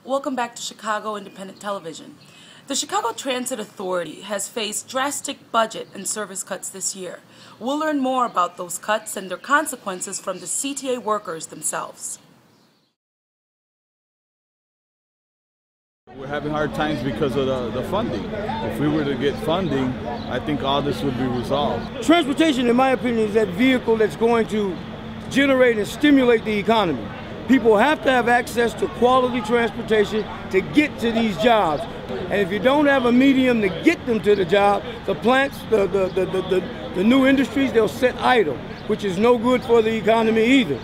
Welcome back to Chicago Independent Television. The Chicago Transit Authority has faced drastic budget and service cuts this year. We'll learn more about those cuts and their consequences from the CTA workers themselves. We're having hard times because of the funding. If we were to get funding, I think all this would be resolved. Transportation, in my opinion, is that vehicle that's going to generate and stimulate the economy. People have to have access to quality transportation to get to these jobs. And if you don't have a medium to get them to the job, the plants, the new industries, they'll sit idle, which is no good for the economy either.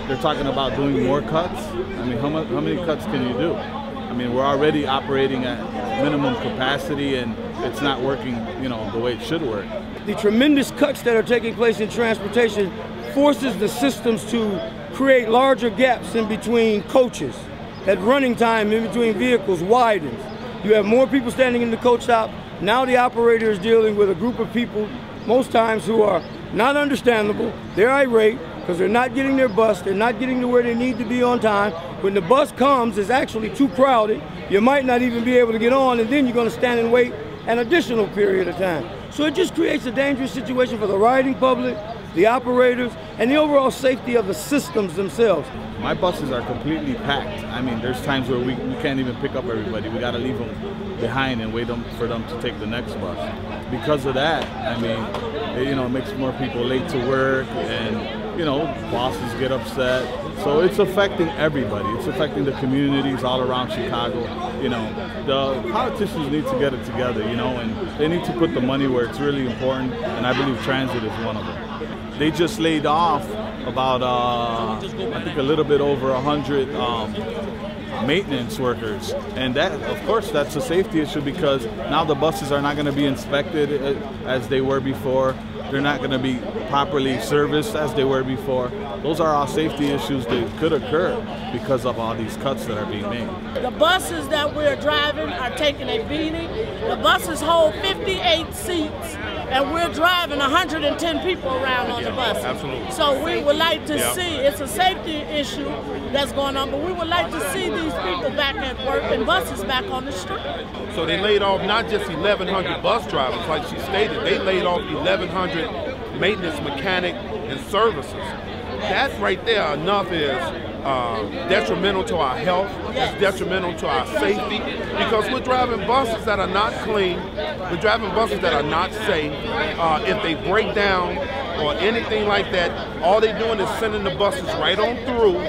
They're talking about doing more cuts. I mean, how many cuts can you do? I mean, we're already operating at minimum capacity and it's not working, the way it should work. The tremendous cuts that are taking place in transportation forces the systems to create larger gaps in between coaches. That running time in between vehicles widens. You have more people standing in the coach stop. Now the operator is dealing with a group of people, most times who are not understandable. They're irate because they're not getting their bus. They're not getting to where they need to be on time. When the bus comes, it's actually too crowded. You might not even be able to get on, and then you're going to stand and wait an additional period of time. So it just creates a dangerous situation for the riding public, the operators, and the overall safety of the systems themselves. My buses are completely packed. I mean, there's times where we can't even pick up everybody. We got to leave them behind and wait for them to take the next bus. Because of that, I mean, it makes more people late to work, and bosses get upset. So it's affecting everybody. It's affecting the communities all around Chicago. The politicians need to get it together, and they need to put the money where it's really important, and I believe transit is one of them. They just laid off about, I think, a little bit over 100 maintenance workers, and that, of course, that's a safety issue because now the buses are not going to be inspected as they were before. They're not going to be properly serviced as they were before. Those are all safety issues that could occur because of all these cuts that are being made. The buses that we're driving are taking a beating. The buses hold 58 seats, and we're driving 110 people around on the buses. Absolutely. So we would like to see, it's a safety issue that's going on, but we would like to see these people back at work and buses back on the street. So they laid off not just 1,100 bus drivers, like she stated, they laid off 1,100 maintenance, mechanic, and services. That right there enough is detrimental to our health, it's detrimental to our safety, because we're driving buses that are not clean, we're driving buses that are not safe. If they break down or anything like that, all they're doing is sending the buses right on through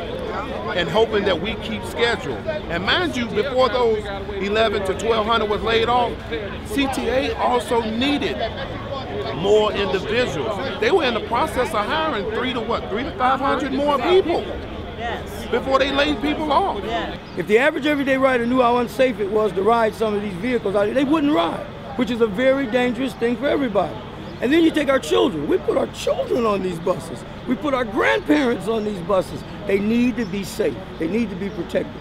and hoping that we keep schedule. And mind you, before those 1,100 to 1,200 was laid off, CTA also needed more individuals. They were in the process of hiring 300 to 500 more people before they laid people off. If the average everyday rider knew how unsafe it was to ride some of these vehicles out here, they wouldn't ride, which is a very dangerous thing for everybody. And then you take our children. We put our children on these buses. We put our grandparents on these buses. They need to be safe. They need to be protected.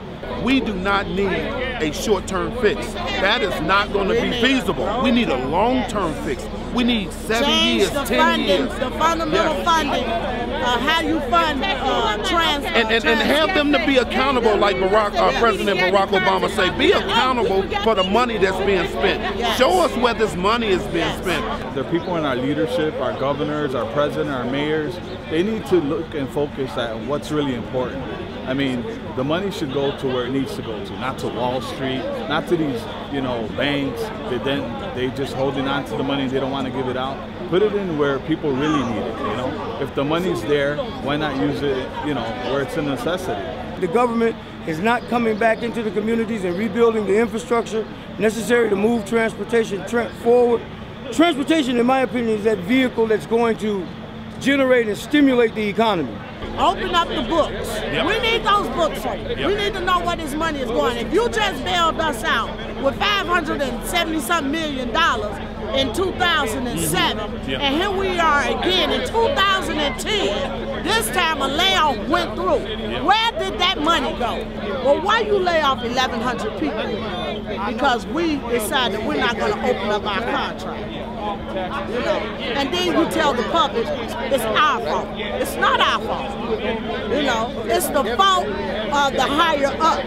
We do not need a short-term fix. That is not going to be feasible. We need a long-term fix. We need 7 years, 10 years. The fundamental funding, how you fund transit. And have them to be accountable, like President Barack Obama say, be accountable for the money that's being spent. Show us where this money is being spent. The people in our leadership, our governors, our president, our mayors, they need to look and focus at what's really important. I mean, the money should go to where it needs to go to, not to Wall Street, not to these, banks that then they just holding on to the money, they don't want to give it out. Put it in where people really need it, If the money's there, why not use it, where it's a necessity? The government is not coming back into the communities and rebuilding the infrastructure necessary to move transportation forward. Transportation, in my opinion, is that vehicle that's going to generate and stimulate the economy. Open up the books. We need those books. We need to know where this money is going. If you just bailed us out with $570-something million in 2007, and here we are again in 2010, this time a layoff went through. Where did that money go? Well, why you lay off 1,100 people? Because we decided we're not going to open up our contract. You know, and then you tell the public it's our fault. It's not our fault. You know, it's the fault of the higher up.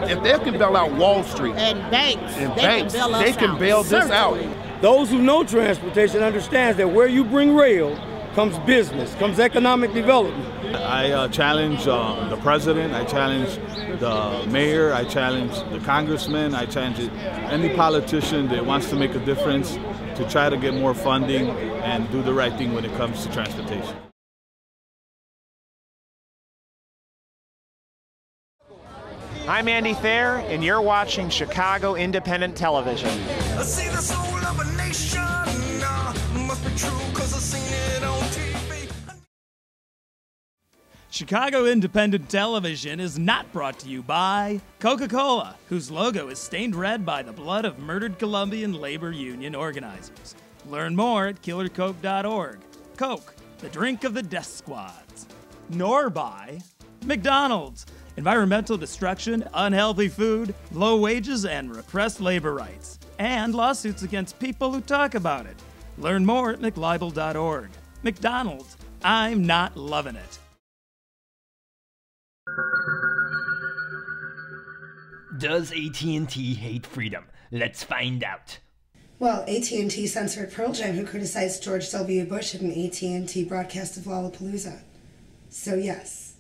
If they can bail out Wall Street And banks, they can bail this out. Those who know transportation understands that where you bring rail comes business, comes economic development. I challenge the president, I challenge the mayor, I challenge the congressman, I challenge any politician that wants to make a difference to try to get more funding and do the right thing when it comes to transportation. I'm Andy Thayer, and you're watching Chicago Independent Television. I see the soul of a nation, must be true 'cause I've seen it on TV. Chicago Independent Television is not brought to you by Coca-Cola, whose logo is stained red by the blood of murdered Colombian labor union organizers. Learn more at killercoke.org. Coke, the drink of the death squads. Nor by McDonald's. Environmental destruction, unhealthy food, low wages, and repressed labor rights. And lawsuits against people who talk about it. Learn more at mclibel.org. McDonald's, I'm not loving it. Does AT&T hate freedom? Let's find out. Well, AT&T censored Pearl Jam, who criticized George W. Bush in an AT&T broadcast of Lollapalooza. So yes.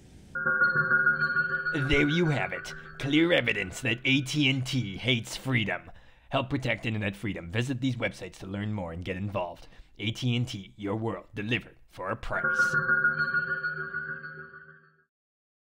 There you have it. Clear evidence that AT&T hates freedom. Help protect internet freedom. Visit these websites to learn more and get involved. AT&T, your world, delivered for a price.